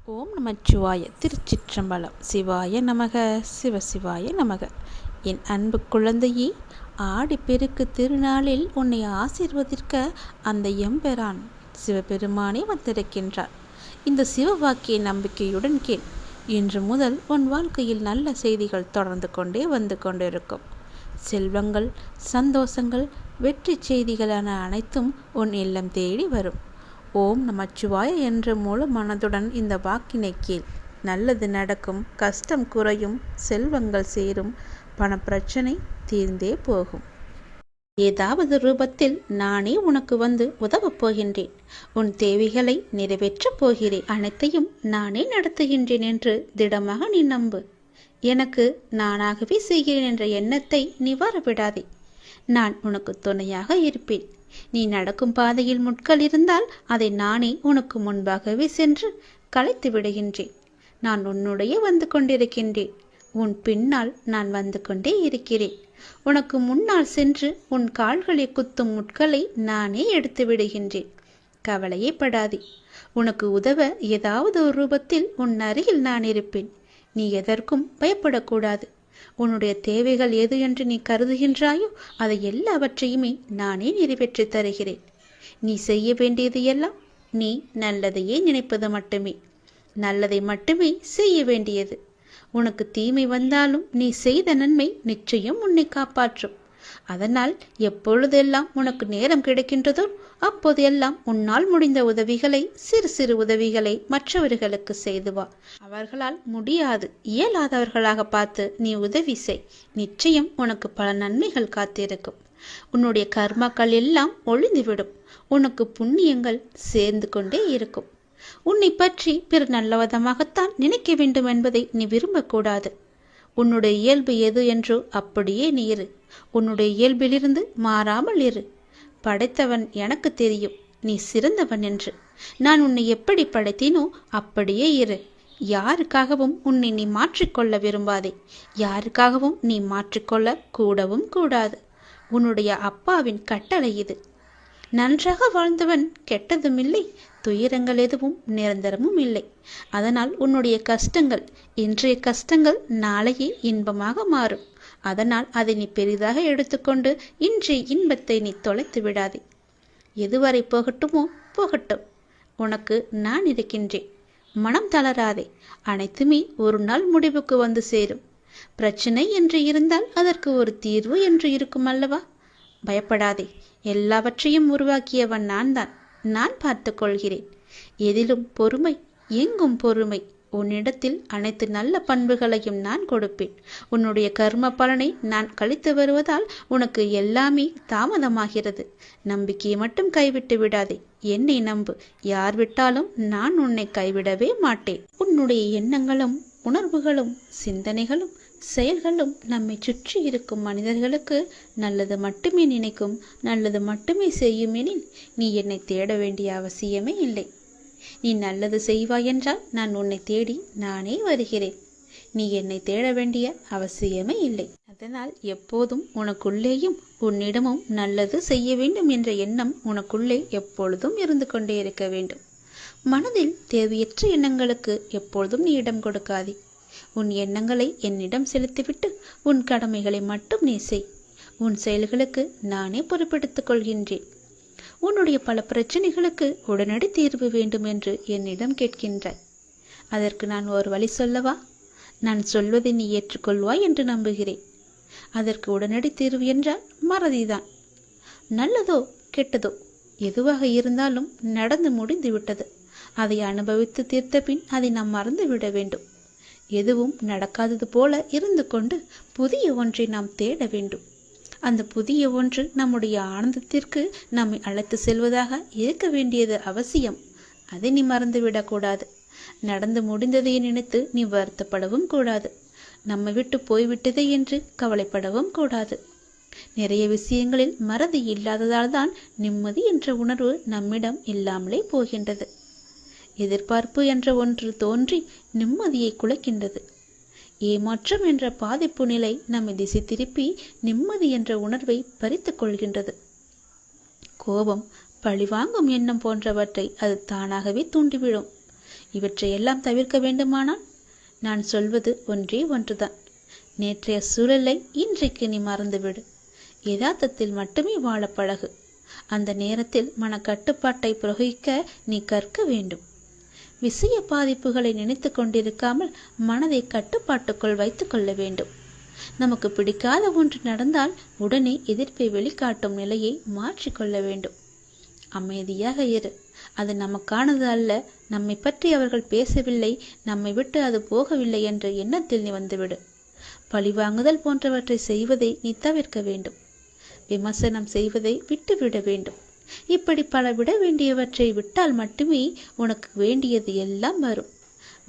ஓம் நமச்சிவாய. திருச்சிற்றம்பலம். சிவாய நமக. சிவசிவாய நமக. என் அன்பு குழந்தையே, ஆடிப்பெருக்கு திருநாளில் உன்னை ஆசீர்வதிக்க அந்த எம்பெரான் சிவபெருமானே வந்திருக்கின்றார். இந்த சிவவாக்கிய நம்பிக்கையுடன் கேள். இன்று முதல் உன் வாழ்க்கையில் நல்ல செய்திகள் தொடர்ந்து கொண்டே வந்து கொண்டிருக்கும். செல்வங்கள், சந்தோஷங்கள், வெற்றி செய்திகளான அனைத்தும் உன் இல்லம் தேடி வரும். ஓம் நமச்சிவாய என்ற முழு மனதுடன் இந்த வாக்கினை கேள். நல்லது நடக்கும், கஷ்டம் குறையும், செல்வங்கள் சேரும், பணப்பிரச்சனை தீர்ந்தே போகும். ஏதாவது ரூபத்தில் நானே உனக்கு வந்து உதவப் போகின்றேன். உன் தேவைகளை நிறைவேற்றப் போகிறேன். அனைத்தையும் நானே நடத்துகின்றேன் என்று திடமாக நீ நம்பு. எனக்கு நானாகவே செய்கிறேன் என்ற எண்ணத்தை நீ வரவிடாதே. நான் உனக்கு துணையாக இருப்பேன். நீ நடக்கும் பாதையில் முட்கள் இருந்தால் அதை நானே உனக்கு முன்பாகவே சென்று களைத்து விடுகின்றேன். நான் உன்னுடைய வந்து கொண்டிருக்கின்றேன். உன் பின்னால் நான் வந்து கொண்டே இருக்கிறேன். உனக்கு முன்னால் சென்று உன் கால்களை குத்தும் முட்களை நானே எடுத்து விடுகின்றேன். கவலையே படாதே. உனக்கு உதவ ஏதாவது ஒரு ரூபத்தில் உன் அருகில் நான் இருப்பேன். நீ எதற்கும் பயப்படக்கூடாது. உன்னுடைய தேவைகள் எது என்று நீ கருதுகின்றாயோ அதை எல்லாவற்றையுமே நானே நிறைவேற்றி தருகிறேன். நீ செய்ய வேண்டியது எல்லாம் நீ நல்லதையே நினைப்பது மட்டுமே. நல்லதை மட்டுமே செய்ய வேண்டியது. உனக்கு தீமை வந்தாலும் நீ செய்த நன்மை நிச்சயம் உன்னை காப்பாற்றும். அதனால் எப்பொழுதெல்லாம் உனக்கு நேரம் கிடைக்கின்றதோ அப்போதெல்லாம் உன்னால் முடிந்த உதவிகளை, சிறு சிறு உதவிகளை மற்றவர்களுக்கு செய்து வா. அவர்களால் முடியாது, இயலாதவர்களாக பார்த்து நீ உதவி செய். நிச்சயம் உனக்கு பல நன்மைகள் காத்திருக்கும். உன்னுடைய கர்மாக்கள் எல்லாம் ஒளிந்துவிடும். உனக்கு புண்ணியங்கள் சேர்ந்து கொண்டே இருக்கும். உன்னை பற்றி பிற நல்லவிதமாகத்தான் நினைக்க வேண்டும் என்பதை நீ விரும்பக்கூடாது. உன்னுடைய இயல்பு எது என்றோ அப்படியே நீ இரு. உன்னுடைய இயல்பிலிருந்து மாறாமல் இரு. படைத்தவன் எனக்கு தெரியும் நீ சிறந்தவன் என்று. நான் உன்னை எப்படி படைத்தேனோ அப்படியே இரு. யாருக்காகவும் உன்னை நீ மாற்றிக்கொள்ள விரும்பாதே. யாருக்காகவும் நீ மாற்றிக்கொள்ள கூடவும் கூடாது. உன்னுடைய அப்பாவின் கட்டளை இது. நன்றாக வாழ்ந்தவன் கெட்டதும் இல்லை, துயரங்கள் எதுவும் நிரந்தரமும் இல்லை. அதனால் உன்னுடைய கஷ்டங்கள், இன்றைய கஷ்டங்கள் நாளையே இன்பமாக மாறும். அதனால் அதை நீ பெரிதாக எடுத்துக்கொண்டு இன்றைய இன்பத்தை நீ தொலைத்து விடாதே. எதுவரை போகட்டுமோ போகட்டும். உனக்கு நான் இருக்கின்றேன். மனம் தளராதே. அனைத்துமே ஒரு நாள் முடிவுக்கு வந்து சேரும். பிரச்சனை என்று இருந்தால் அதற்கு ஒரு தீர்வு என்று இருக்கும் அல்லவா? பயப்படாதே. எல்லாவற்றையும் உருவாக்கியவன் நான் தான். நான் பார்த்து கொள்கிறேன். எதிலும் பொறுமை, எங்கும் பொறுமை. உன்னிடத்தில் அனைத்து நல்ல பண்புகளையும் நான் கொடுப்பேன். உன்னுடைய கர்ம பலனை நான் கழித்து வருவதால் உனக்கு எல்லாமே தாமதமாகிறது. நம்பிக்கையை மட்டும் கைவிட்டு விடாதே. என்னை நம்பு. யார் விட்டாலும் நான் உன்னை கைவிடவே மாட்டேன். உன்னுடைய எண்ணங்களும் உணர்வுகளும் சிந்தனைகளும் செயல்களும் நம்மை சுற்றி இருக்கும் மனிதர்களுக்கு நல்லது மட்டுமே நினைக்கும், நல்லது மட்டுமே செய்யும் எனில் நீ என்னை தேட வேண்டிய அவசியமே இல்லை. நீ நல்லது செய்வாய் என்றால் நான் உன்னை தேடி நானே வருகிறேன். நீ என்னை தேட வேண்டிய அவசியமே இல்லை. அதனால் எப்போதும் உனக்குள்ளேயும் உன்னிடமும் நல்லது செய்ய வேண்டும் என்ற எண்ணம் உனக்குள்ளே எப்பொழுதும் இருந்து கொண்டே இருக்க வேண்டும். மனதில் தேவையற்ற எண்ணங்களுக்கு எப்பொழுதும் நீ இடம் கொடுக்காதே. உன் எண்ணங்களை என்னிடம் செலுத்திவிட்டு உன் கடமைகளை மட்டும் நீ செய். உன் செயல்களுக்கு நானே பொறுப்பெடுத்துக் கொள்கின்றேன். உன்னுடைய பல பிரச்சனைகளுக்கு உடனடி தீர்வு வேண்டும் என்று என்னிடம் கேட்கின்றாய். அதற்கு நான் ஒரு வழி சொல்லவா? நான் சொல்வதை நீ ஏற்றுக்கொள்வாய் என்று நம்புகிறேன். அதற்கு உடனடி தீர்வு என்றால் மறதிதான். நல்லதோ கெட்டதோ எதுவாக இருந்தாலும் நடந்து முடிந்து விட்டது. அதை அனுபவித்து தீர்த்த பின் அதை நாம் மறந்து விட வேண்டும். எதுவும் நடக்காதது போல இருந்து கொண்டு புதிய ஒன்றை நாம் தேட வேண்டும். அந்த புதிய ஒன்று நம்முடைய ஆனந்தத்திற்கு நம்மை அழைத்து செல்வதாக இருக்க வேண்டியது அவசியம். அதை நீ மறந்துவிடக்கூடாது. நடந்து முடிந்ததை நினைத்து நீ வருத்தப்படவும் கூடாது. நம்மை விட்டு போய்விட்டதே என்று கவலைப்படவும் கூடாது. நிறைய விஷயங்களில் மறதி இல்லாததால் தான் நிம்மதி என்ற உணர்வு நம்மிடம் இல்லாமலே போகின்றது. எதிர்பார்ப்பு என்ற ஒன்று தோன்றி நிம்மதியை குலைக்கின்றது. ஏமாற்றம் என்ற பாதிப்பு நிலை நம்மை திசை திருப்பி நிம்மதி என்ற உணர்வை பறித்து கொள்கின்றது. கோபம், பழிவாங்கும் எண்ணம் போன்றவற்றை அது தானாகவே தூண்டிவிடும். இவற்றையெல்லாம் தவிர்க்க வேண்டுமானால் நான் சொல்வது ஒன்றே ஒன்றுதான். நேற்றைய சூழலை இன்றைக்கு நீ மறந்துவிடு. யதார்த்தத்தில் மட்டுமே வாழ பழகு. அந்த நேரத்தில் மனக்கட்டுப்பாட்டை பிரயோகிக்க நீ கற்க வேண்டும். விஷய பாதிப்புகளை நினைத்து கொண்டிருக்காமல் மனதை கட்டுப்பாட்டுக்குள் வைத்து கொள்ள வேண்டும். நமக்கு பிடிக்காத ஒன்று நடந்தால் உடனே எதிர்ப்பை வெளிக்காட்டும் நிலையை மாற்றிக்கொள்ள வேண்டும். அமைதியாக இரு. அது நமக்கானது அல்ல. நம்மை பற்றி அவர்கள் பேசவில்லை, நம்மை விட்டு அது போகவில்லை என்ற எண்ணத்தில் நீ வந்துவிடு. பழிவாங்குதல் போன்றவற்றை செய்வதை நீ தவிர்க்க வேண்டும். விமர்சனம் செய்வதை விட்டுவிட வேண்டும். இப்படி பல விட வேண்டியவற்றை விட்டால் மட்டுமே உனக்கு வேண்டியது எல்லாம் வரும்.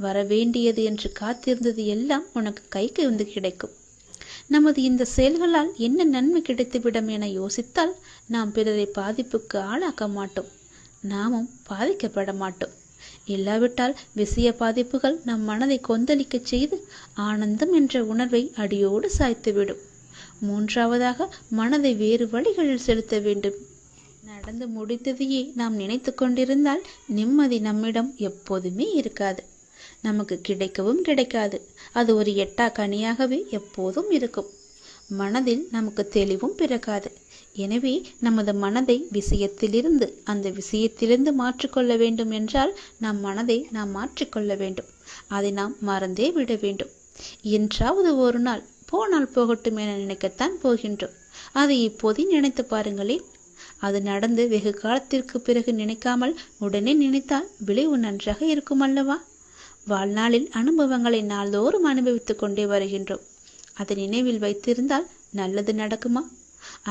வர வேண்டியது என்று காத்திருந்தது எல்லாம் உனக்கு கைக்கு வந்து கிடைக்கும். நமது இந்த செயல்களால் என்ன நன்மை கிடைத்துவிடும் என யோசித்தால் நாம் பிறரை பாதிப்புக்கு ஆளாக்க மாட்டோம், நாமும் பாதிக்கப்பட மாட்டோம். இல்லாவிட்டால் விஷய பாதிப்புகள் நம் மனதை கொந்தளிக்க செய்து ஆனந்தம் என்ற உணர்வை அடியோடு சாய்த்துவிடும். மூன்றாவதாக மனதை வேறு வழிகளில் செலுத்த வேண்டும். நடந்து முடித்ததையே நாம் நினைத்து கொண்டிருந்தால் நிம்மதி நம்மிடம் எப்போதுமே இருக்காது. நமக்கு கிடைக்கவும் கிடைக்காது. அது ஒரு எட்டா கனியாகவே எப்போதும் இருக்கும். மனதில் நமக்கு தெளிவும் பிறக்காது. எனவே நமது மனதை அந்த விஷயத்திலிருந்து மாற்றிக்கொள்ள வேண்டும் என்றால் நம் மனதை நாம் மாற்றிக்கொள்ள வேண்டும். அதை நாம் மறந்தே விட வேண்டும். என்றாவது ஒரு நாள் போனால் போகட்டும் என நினைக்கத்தான் போகின்றோம். அதை இப்போதே நினைத்து பாருங்களேன். அது நடந்து வெகு காலத்திற்கு பிறகு நினைக்காமல் உடனே நினைத்தால் விளைவு நன்றாக இருக்கும் அல்லவா? வாழ்நாளில் அனுபவங்களை நாள்தோறும் அனுபவித்துக் கொண்டே வருகின்றோம். அதை நினைவில் வைத்திருந்தால் நல்லது நடக்குமா?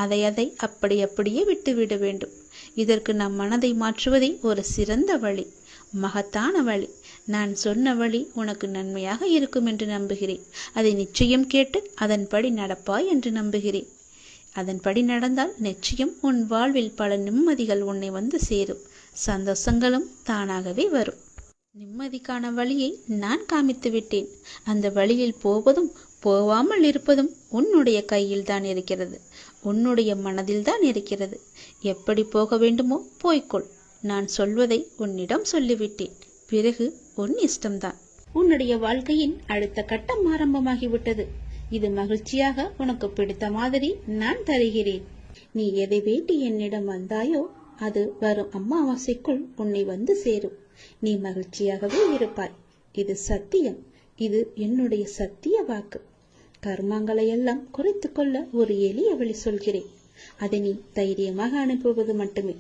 அதை அப்படியே விட்டுவிட வேண்டும். இதற்கு நம் மனதை மாற்றுவதே ஒரு சிறந்த வழி, மகத்தான வழி. நான் சொன்ன வழி உனக்கு நன்மையாக இருக்கும் என்று நம்புகிறேன். அதை நிச்சயம் கேட்டு அதன்படி நடப்பாய் என்று நம்புகிறேன். அதன்படி நடந்தால் நிச்சயம் உன் வாழ்வில் பல நிம்மதிகள் உன்னை வந்து சேரும். சந்தோஷங்களும் தானாகவே வரும். நிம்மதிக்கான வழியை நான் காமித்து விட்டேன். அந்த வழியில் போவதும் போவாமல் இருப்பதும் உன்னுடைய கையில் தான் இருக்கிறது, உன்னுடைய மனதில் தான் இருக்கிறது. எப்படி போக வேண்டுமோ போய்க்கொள். நான் சொல்வதை உன்னிடம் சொல்லிவிட்டேன். பிறகு உன் இஷ்டம்தான். உன்னுடைய வாழ்க்கையின் அடுத்த கட்டம் ஆரம்பமாகிவிட்டது. இது மகிழ்ச்சியாக உனக்கு பிடித்த மாதிரி நான் தருகிறேன். நீ எதை வேண்டி என்னிடம் வந்தாயோ அது வரும் அமாவாசைக்குள் உன்னை வந்து சேரும். நீ மகிழ்ச்சியாகவே இருப்பாய். இது சத்தியம். இது என்னுடைய சத்திய வாக்கு. கர்மங்களை எல்லாம் குறைத்து கொள்ள ஒரு எளிய வழி சொல்கிறேன். அதை நீ தைரியமாக அனுப்புவது மட்டுமே.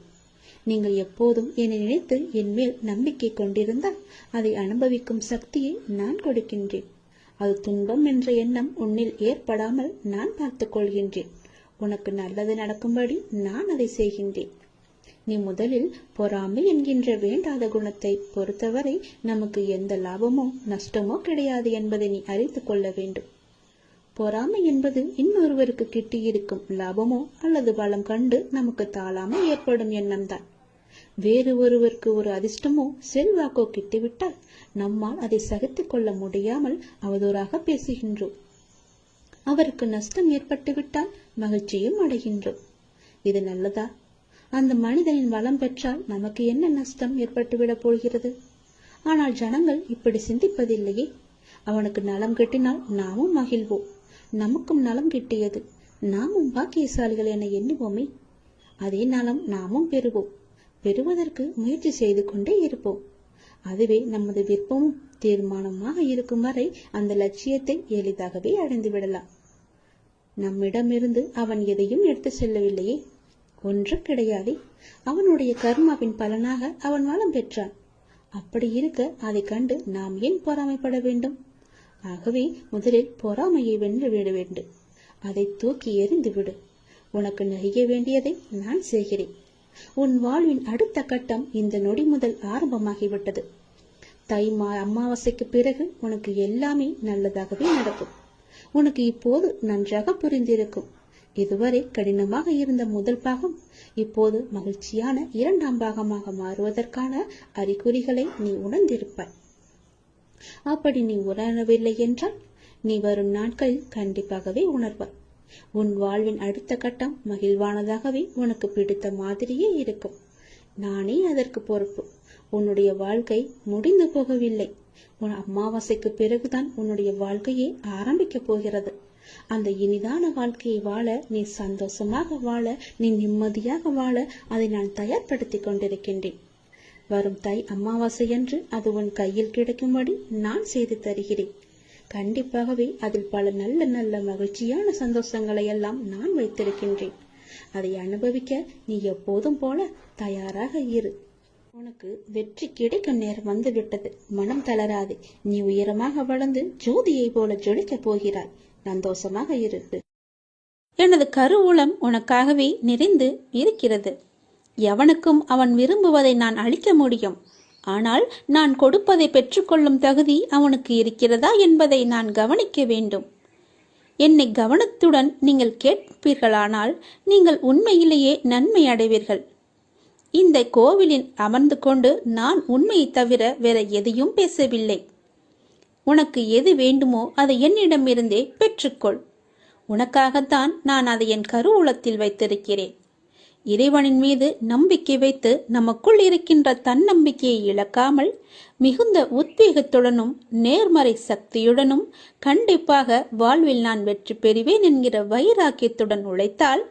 நீங்கள் எப்போதும் என்னை நினைத்து என் மேல் நம்பிக்கை கொண்டிருந்தால் அதை அனுபவிக்கும் சக்தியை நான் கொடுக்கின்றேன். அது துன்பம் என்ற எண்ணம் உன்னில் ஏற்படாமல் நான் பார்த்துக் கொள்கின்றேன். உனக்கு நல்லது நடக்கும்படி நான் அதை செய்கின்றேன். நீ முதலில் பொறாமை என்கின்ற வேண்டாத குணத்தை பொறுத்தவரை நமக்கு எந்த லாபமோ நஷ்டமோ கிடையாது என்பதை நீ அறிந்து கொள்ள வேண்டும். பொறாமை என்பது இன்னொருவருக்கு கிட்டியிருக்கும் லாபமோ அல்லது பலம் கண்டு நமக்கு தாழாமல் ஏற்படும் எண்ணம்தான். வேறு ஒருவருக்கு ஒரு அதிர்ஷ்டமோ செல்வாக்கோ கிட்டிவிட்டால் நம்மால் அதை சகித்துக் கொள்ள முடியாமல் அவதூறாக பேசுகின்றோம். அவருக்கு நஷ்டம் ஏற்பட்டுவிட்டால் மகிழ்ச்சியும் அடைகின்றோம். இது நல்லதா? அந்த மனிதனின் வளம் பெற்றால் நமக்கு என்ன நஷ்டம் ஏற்பட்டுவிடப் போகிறது? ஆனால் ஜனங்கள் இப்படி சிந்திப்பதில்லையே. அவனுக்கு நலம் கிட்டினால் நாமும் மகிழ்வோம். நமக்கும் நலம் கிட்டியது, நாமும் பாக்கியசாலிகள் என எண்ணுவோமே. அதே நலம் நாமும் பெறுவோம். பெறுவதற்கு முயற்சி செய்து கொண்டே இருப்போம். அதுவே நமது விருப்பமும் தீர்மானமாக இருக்கும் வரை அந்த லட்சியத்தை எளிதாகவே அடைந்து விடலாம். நம்மிடமிருந்து அவன் எதையும் எடுத்து செல்லவில்லையே, ஒன்றும் கிடையாதே. அவனுடைய கர்மாவின் பலனாக அவன் வளம் பெற்றான். அப்படி இருக்க அதை கண்டு நாம் ஏன் பொறாமைப்பட வேண்டும்? ஆகவே முதலில் பொறாமையை வென்று விட வேண்டும். அதை தூக்கி எறிந்து விடு. உனக்கு நெய்ய வேண்டியதை நான் செய்கிறேன். உன் வாழ்வின் அடுத்த கட்டம் இந்த நொடி முதல் ஆரம்பமாகிவிட்டது. அமாவாசைக்கு பிறகு உனக்கு எல்லாமே நல்லதாகவே நடக்கும். உனக்கு இப்போது நன்றாக புரிந்திருக்கும். இதுவரை கடினமாக இருந்த முதல் பாகம் இப்போது மகிழ்ச்சியான இரண்டாம் பாகமாக மாறுவதற்கான அறிகுறிகளை நீ உணர்ந்திருப்பாய். அப்படி நீ உணரவில்லை என்றால் நீ வரும் நாட்களில் கண்டிப்பாகவே உணர்வாய். உன் வாழ்வின் அடுத்த கட்டம் மகிழ்வானதாகவே உனக்கு பிடித்த மாதிரியே இருக்கும். நானே அதற்கு பொறுப்பு. உன்னுடைய வாழ்க்கை முடிந்து போகவில்லை. உன் அமாவாசைக்கு பிறகுதான் உன்னுடைய வாழ்க்கையே ஆரம்பிக்க போகிறது. அந்த இனிதான வாழ்க்கையை வாழ, நீ சந்தோஷமாக வாழ, நீ நிம்மதியாக வாழ அதை நான் தயார்படுத்தி கொண்டிருக்கின்றேன். வரும் தை அமாவாசை என்று அது உன் கையில் கிடைக்கும்படி நான் செய்து தருகிறேன். கண்டிப்பாகவே அதில் பல நல்ல நல்ல மகிழ்ச்சியான சந்தோஷங்களை எல்லாம் நான் வைத்திருக்கின்றேன். அதை அனுபவிக்க நீ எப்போதும் போல தயாராக இரு. உனக்கு வெற்றி கிடைக்கும் நேரம் வந்து விட்டது. மனம் தளராது. நீ உயரமாக வளர்ந்து ஜோதியை போல ஜொலிக்கப் போகிறாய். சந்தோஷமாக இரு. எனது கருவூலம் உனக்காகவே நிறைந்து இருக்கிறது. எவனுக்கும் அவன் விரும்புவதை நான் அளிக்க முடியும். ஆனால் நான் கொடுப்பதை பெற்றுக்கொள்ளும் தகுதி அவனுக்கு இருக்கிறதா என்பதை நான் கவனிக்க வேண்டும். என்னை கவனத்துடன் நீங்கள் கேட்பீர்களானால் நீங்கள் உண்மையிலேயே நன்மை அடைவீர்கள். இந்த கோவிலில் அமர்ந்து கொண்டு நான் உண்மையை தவிர வேற எதையும் பேசவில்லை. உனக்கு எது வேண்டுமோ அதை என்னிடமிருந்தே பெற்றுக்கொள். உனக்காகத்தான் நான் அதை என் கருவூலத்தில் வைத்திருக்கிறேன். இறைவனின் மீது நம்பிக்கை வைத்து நமக்குள் இருக்கின்ற தன்னம்பிக்கையை இழக்காமல் மிகுந்த உத்வேகத்துடனும் நேர்மறை சக்தியுடனும் கண்டிப்பாக வாழ்வில் நான் வெற்றி பெறுவேன் என்கிற வைராக்கியத்துடன் உழைத்தால்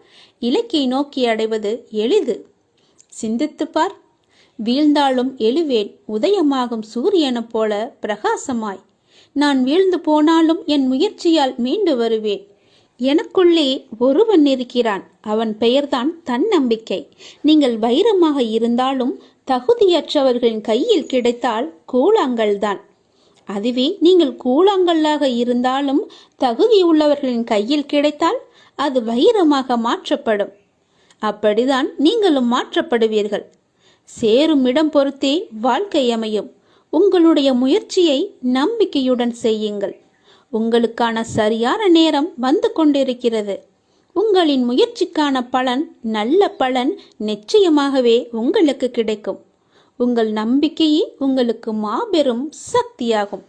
இலக்கை நோக்கி அடைவது எளிது. சிந்தித்துப்பார். வீழ்ந்தாலும் எழுவேன், உதயமாகும் சூரியனை போல பிரகாசமாய். நான் வீழ்ந்து போனாலும் என் முயற்சியால் மீண்டு வருவேன். எனக்குள்ளே ஒருவன் இருக்கிறான். அவன் பெயர்தான் தன்னம்பிக்கை. நீங்கள் வைரமாக இருந்தாலும் தகுதியற்றவர்களின் கையில் கிடைத்தால் கூழாங்கல்தான். அதுவே நீங்கள் கூழாங்கல்லாக இருந்தாலும் தகுதி உள்ளவர்களின் கையில் கிடைத்தால் அது வைரமாக மாற்றப்படும். அப்படிதான் நீங்களும் மாற்றப்படுவீர்கள். சேரும் இடம் பொறுத்தே வாழ்க்கை அமையும். உங்களுடைய முயற்சியை நம்பிக்கையுடன் செய்யுங்கள். உங்களுக்கான சரியான நேரம் வந்து கொண்டிருக்கிறது. உங்களின் முயற்சிக்கான பலன், நல்ல பலன் நிச்சயமாகவே உங்களுக்கு கிடைக்கும். உங்கள் நம்பிக்கையே உங்களுக்கு மாபெரும் சக்தியாகும்.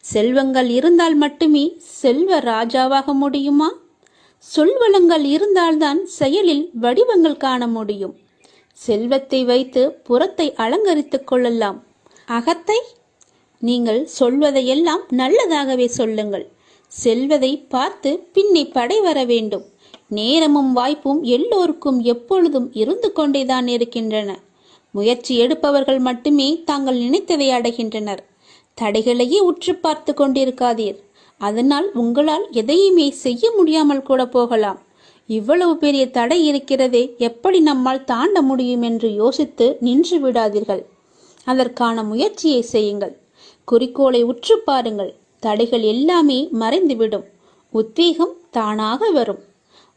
செல்வங்கள் இருந்தால் மட்டுமே செல்வ ராஜாவாக முடியுமா? சொல்வளங்கள் இருந்தால்தான் செயலில் வடிவங்கள் காண முடியும். செல்வத்தை வைத்து புறத்தை அலங்கரித்துக் கொள்ளலாம். அகத்தை நீங்கள் சொல்வதையெல்லாம் நல்லதாகவே சொல்லுங்கள். செல்வதை பார்த்து பின்னே படை வர வேண்டும். நேரமும் வாய்ப்பும் எல்லோருக்கும் எப்பொழுதும் இருந்து கொண்டேதான் இருக்கின்றன. முயற்சி எடுப்பவர்கள் மட்டுமே தாங்கள் நினைத்ததை அடைகின்றனர். தடைகளையே உற்று பார்த்து கொண்டிருக்காதீர். அதனால் உங்களால் எதையுமே செய்ய முடியாமல் கூட போகலாம். இவ்வளவு பெரிய தடை இருக்கிறதே, எப்படி நம்மால் தாண்ட முடியும் என்று யோசித்து நின்று விடாதீர்கள். அதற்கான முயற்சியை செய்யுங்கள். குறிக்கோளை உற்று பாருங்கள். தடைகள் எல்லாமே மறைந்துவிடும். உத்வேகம் தானாக வரும்.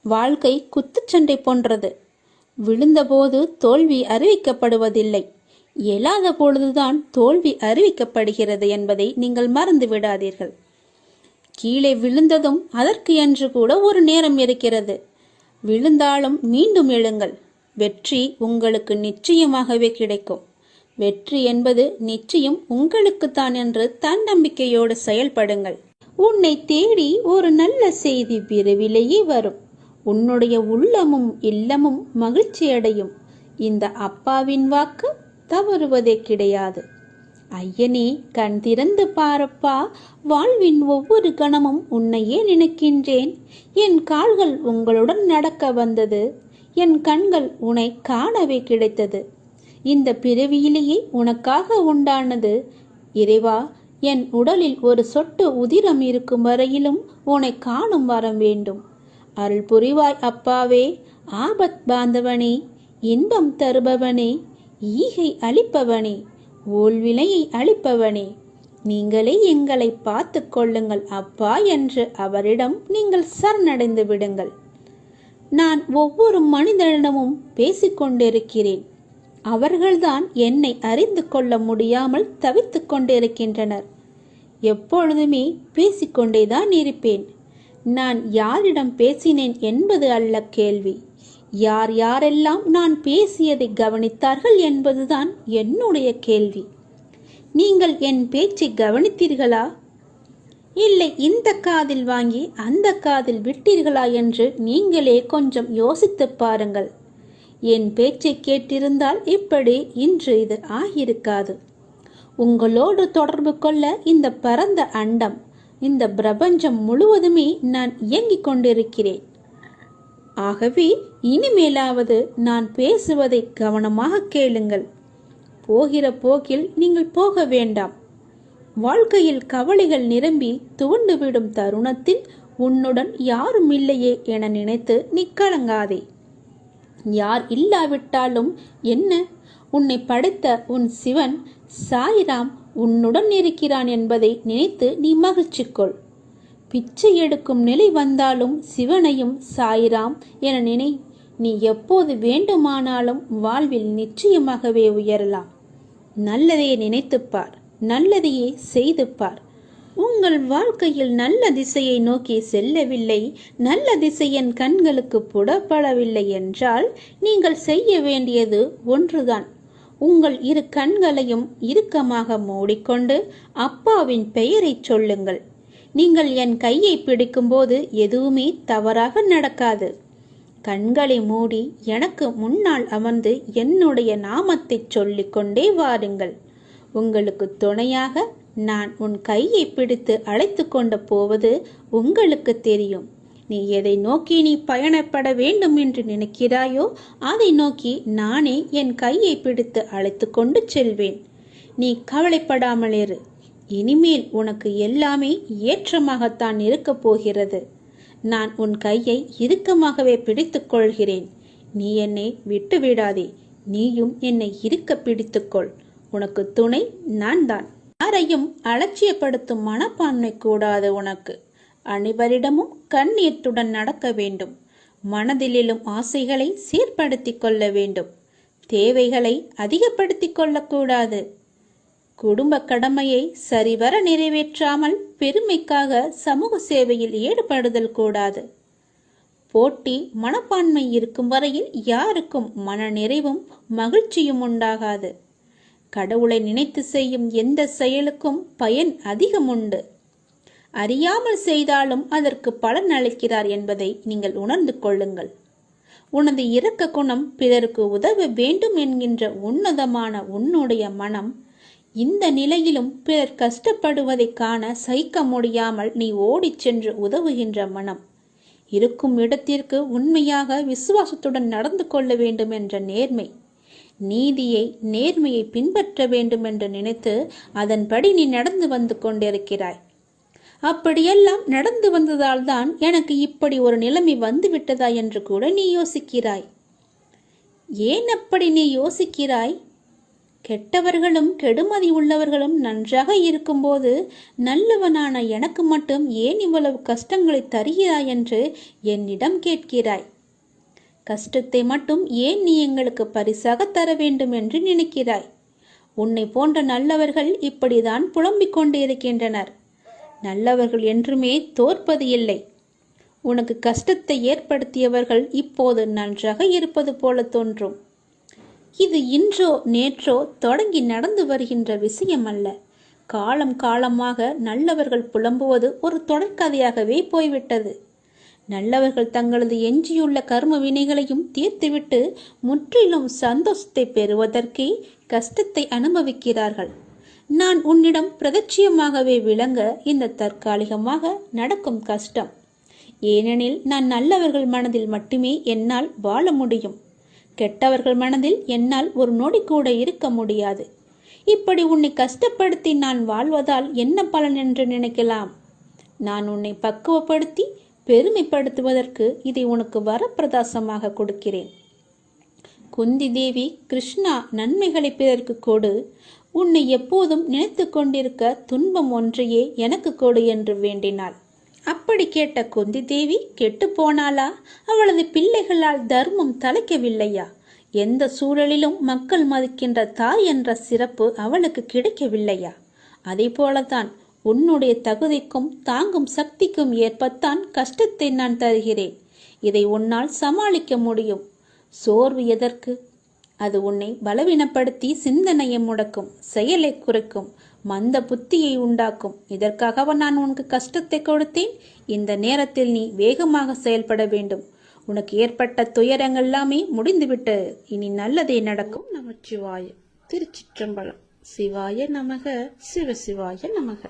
வாழ்க்கை குத்துச்சண்டை போன்றது. விழுந்தபோது தோல்வி அறிவிக்கப்படுவதில்லை. இயலாத பொழுதுதான் தோல்வி அறிவிக்கப்படுகிறது என்பதை நீங்கள் மறந்து விடாதீர்கள். கீழே விழுந்ததும் அதற்கு என்று கூட ஒரு நேரம் இருக்கிறது. விழுந்தாலும் மீண்டும் எழுங்கள். வெற்றி உங்களுக்கு நிச்சயமாகவே கிடைக்கும். வெற்றி என்பது நிச்சயம் உங்களுக்குத்தான் என்று தன்னம்பிக்கையோடு செயல்படுங்கள். உன்னை தேடி ஒரு நல்ல செய்தி விரைவிலேயே வரும். உன்னுடைய உள்ளமும் இல்லமும் மகிழ்ச்சி அடையும். இந்த அப்பாவின் வாக்கு தவறுவதே கிடையாது. ஐயனே, கண் திறந்து பாரப்பா. வாழ்வின் ஒவ்வொரு கணமும் உன்னையே நினைக்கின்றேன். என் கால்கள் உங்களுடன் நடக்க வந்தது. என் கண்கள் உன்னை காணவே கிடைத்தது. இந்த பிறவியிலேயே உனக்காக உண்டானது. இறைவா, என் உடலில் ஒரு சொட்டு உதிரம் இருக்கும் வரையிலும் உன்னை காணும் வரம் வேண்டும். அருள் புரிவாய் அப்பாவே. ஆபத் பாந்தவனே, இன்பம் தருபவனே, ஈகை அளிப்பவனே, ஊழ்வினையை அளிப்பவனே, நீங்களே எங்களை பார்த்து கொள்ளுங்கள் அப்பா என்று அவரிடம் நீங்கள் சரணடைந்து விடுங்கள். நான் ஒவ்வொரு மனிதனிடமும் பேசிக்கொண்டிருக்கிறேன். அவர்கள்தான் என்னை அறிந்து கொள்ள முடியாமல் தவித்துக் கொண்டிருக்கின்றனர். எப்பொழுதுமே பேசிக்கொண்டேதான் இருப்பேன். நான் யாரிடம் பேசினேன் என்பது அல்ல கேள்வி. யார் யாரெல்லாம் நான் பேசியதை கவனித்தார்கள் என்பதுதான் என்னுடைய கேள்வி. நீங்கள் என் பேச்சை கவனித்தீர்களா? இல்லை இந்த காதில் வாங்கி அந்த காதில் விட்டீர்களா என்று நீங்களே கொஞ்சம் யோசித்து பாருங்கள். என் பேச்சை கேட்டிருந்தால் இப்படி இன்று இது ஆகியிருக்காது. உங்களோடு தொடர்பு கொள்ள இந்த பரந்த அண்டம், இந்த பிரபஞ்சம் முழுவதுமே நான் இயங்கிக் கொண்டிருக்கிறேன். ஆகவே இனிமேலாவது நான் பேசுவதை கவனமாக கேளுங்கள். போகிற போக்கில் நீங்கள் போக வேண்டாம். வாழ்க்கையில் கவலைகள் நிரம்பி துவண்டுவிடும் தருணத்தில் உன்னுடன் யாரும் இல்லையே என நினைத்து நீ கலங்காதே. யார் இல்லாவிட்டாலும் என்ன, உன்னை படைத்த உன் சிவன் சாய்ராம் உன்னுடன் இருக்கிறான் என்பதை நினைத்து நீ மகிழ்ச்சி கொள். பிச்சை எடுக்கும் நிலை வந்தாலும் சிவனையும் சாய்ராம் என நினை. நீ எப்போது வேண்டுமானாலும் வாழ்வில் நிச்சயமாகவே உயரலாம். நல்லதையே நினைத்துப்பார், நல்லதையே செய்து பார். உங்கள் வாழ்க்கையில் நல்ல திசையை நோக்கி செல்லவில்லை, நல்ல திசை என் கண்களுக்கு புடப்படவில்லை என்றால் நீங்கள் செய்ய வேண்டியது ஒன்றுதான். உங்கள் இரு கண்களையும் இறுக்கமாக மூடிக்கொண்டு அப்பாவின் பெயரை சொல்லுங்கள். நீங்கள் என் கையை பிடிக்கும்போது எதுவுமே தவறாக நடக்காது. கண்களை மூடி எனக்கு முன்னால் அமர்ந்து என்னுடைய நாமத்தை சொல்லிக்கொண்டே வாருங்கள். உங்களுக்கு துணையாக நான் உன் கையை பிடித்து அழைத்து கொண்டு போவது உங்களுக்கு தெரியும். நீ எதை நோக்கி நீ பயணப்பட வேண்டும் என்று நினைக்கிறாயோ அதை நோக்கி நானே என் கையை பிடித்து அழைத்து கொண்டு செல்வேன். நீ கவலைப்படாமல் இரு. இனிமேல் உனக்கு எல்லாமே ஏற்றமாகத்தான் இருக்கப் போகிறது. நான் உன் கையை இறுக்கமாகவே பிடித்துக் கொள்கிறேன். நீ என்னை விட்டு விடாதே. நீயும் என்னை இறுக்க பிடித்துக்கொள். உனக்கு துணை நான் தான். யாரையும் அலட்சியப்படுத்தும் மனப்பான்மை கூடாது உனக்கு. அனைவரிடமும் கண்ணீர்த்துடன் நடக்க வேண்டும். மனதிலும் ஆசைகளை சீர்படுத்திக் கொள்ள வேண்டும். தேவைகளை அதிகப்படுத்திக் கொள்ளக்கூடாது. குடும்ப கடமையை சரிவர நிறைவேற்றாமல் பெருமைக்காக சமூக சேவையில் ஈடுபடுதல் கூடாது. போட்டி மனப்பான்மை இருக்கும் வரையில் யாருக்கும் மன நிறைவும் மகிழ்ச்சியும் உண்டாகாது. கடவுளை நினைத்து செய்யும் எந்த செயலுக்கும் பயன் அதிகம் உண்டு. அறியாமல் செய்தாலும் அதற்கு பலன் அளிக்கிறார் என்பதை நீங்கள் உணர்ந்து கொள்ளுங்கள். உனது இரக்க குணம் பிறருக்கு உதவ வேண்டும் என்கின்ற உன்னதமான உன்னுடைய மனம் இந்த நிலையிலும் பிறர் கஷ்டப்படுவதை காண சகிக்க முடியாமல் நீ ஓடிச் சென்று உதவுகின்ற மனம், இருக்கும் இடத்திற்கு உண்மையாக விசுவாசத்துடன் நடந்து கொள்ள வேண்டும் என்ற நேர்மை, நீதியை நேர்மையை பின்பற்ற வேண்டும் என்று நினைத்து அதன்படி நீ நடந்து வந்து கொண்டிருக்கிறாய். அப்படியெல்லாம் நடந்து வந்ததால் தான் எனக்கு இப்படி ஒரு நிலைமை வந்துவிட்டதா என்று கூட நீ யோசிக்கிறாய். ஏன் அப்படி நீ யோசிக்கிறாய்? கெட்டவர்களும் கெடுமதி உள்ளவர்களும் நன்றாக இருக்கும்போது நல்லவனான எனக்கு மட்டும் ஏன் இவ்வளவு கஷ்டங்களை தருகிறாய் என்று என்னிடம் கேட்கிறாய். கஷ்டத்தை மட்டும் ஏன் நீ எங்களுக்கு பரிசாக தர வேண்டும் என்று நினைக்கிறாய். உன்னை போன்ற நல்லவர்கள் இப்படிதான் புலம்பிக் கொண்டு இருக்கின்றனர். நல்லவர்கள் என்றுமே தோற்பது இல்லை. உனக்கு கஷ்டத்தை ஏற்படுத்தியவர்கள் இப்போது நன்றாக இருப்பது போல தோன்றும். இது இன்றோ நேற்றோ தொடங்கி நடந்து வருகின்ற விஷயம் அல்ல. காலம் காலமாக நல்லவர்கள் புலம்புவது ஒரு தொடர்கதையாகவே போய்விட்டது. நல்லவர்கள் தங்களது எஞ்சியுள்ள கர்ம வினைகளையும் தீர்த்துவிட்டு முற்றிலும் சந்தோஷத்தை பெறுவதற்கே கஷ்டத்தை அனுபவிக்கிறார்கள். நான் உன்னிடம் பிரதட்சியமாகவே விளங்க இந்த தற்காலிகமாக நடக்கும் கஷ்டம். ஏனெனில் நான் நல்லவர்கள் மனதில் மட்டுமே என்னால் வாழ முடியும். கெட்டவர்கள் மனதில் என்னால் ஒரு நொடி கூட இருக்க முடியாது. இப்படி உன்னை கஷ்டப்படுத்தி நான் வாழ்வதால் என்ன பலன் என்று நினைக்கலாம்? நான் உன்னை பக்குவப்படுத்தி பெருமைப்படுத்துவதற்கு இதை உனக்கு வரப்பிரதாசமாக கொடுக்கிறேன். குந்தி தேவி, கிருஷ்ணா நன்மைகளை பிறருக்கு கொடு, உன்னை எப்போதும் நினைத்து கொண்டிருக்க துன்பம் ஒன்றையே எனக்கு கொடு என்று வேண்டினாள். அப்படி கேட்ட குந்தி தேவி கெட்டு போனாளா? அவளது பிள்ளைகளால் தர்மம் தலைக்கவில்லையா? எந்த சூழலிலும் மக்கள் மதிக்கின்ற தாய் என்ற சிறப்பு அவளுக்கு கிடைக்கவில்லையா? அதே போலதான் உன்னுடைய தகுதிக்கும் தாங்கும் சக்திக்கும் ஏற்பத்தான் கஷ்டத்தை நான் தருகிறேன். இதை உன்னால் சமாளிக்க முடியும். சோர்வு எதற்கு? அது உன்னை பலவீனப்படுத்தி சிந்தனையை முடக்கும், செயலை குறைக்கும், மந்த புத்தியை உண்டாக்கும். இதற்காக நான் உனக்கு கஷ்டத்தை கொடுத்தேன். இந்த நேரத்தில் நீ வேகமாக செயல்பட வேண்டும். உனக்கு ஏற்பட்ட துயரங்கள் எல்லாமே முடிந்துவிட்டு இனி நல்லதே நடக்கும். நமச்சிவாய. திருச்சிற்றம்பலம். சிவாய நமக. சிவசிவாய நமக.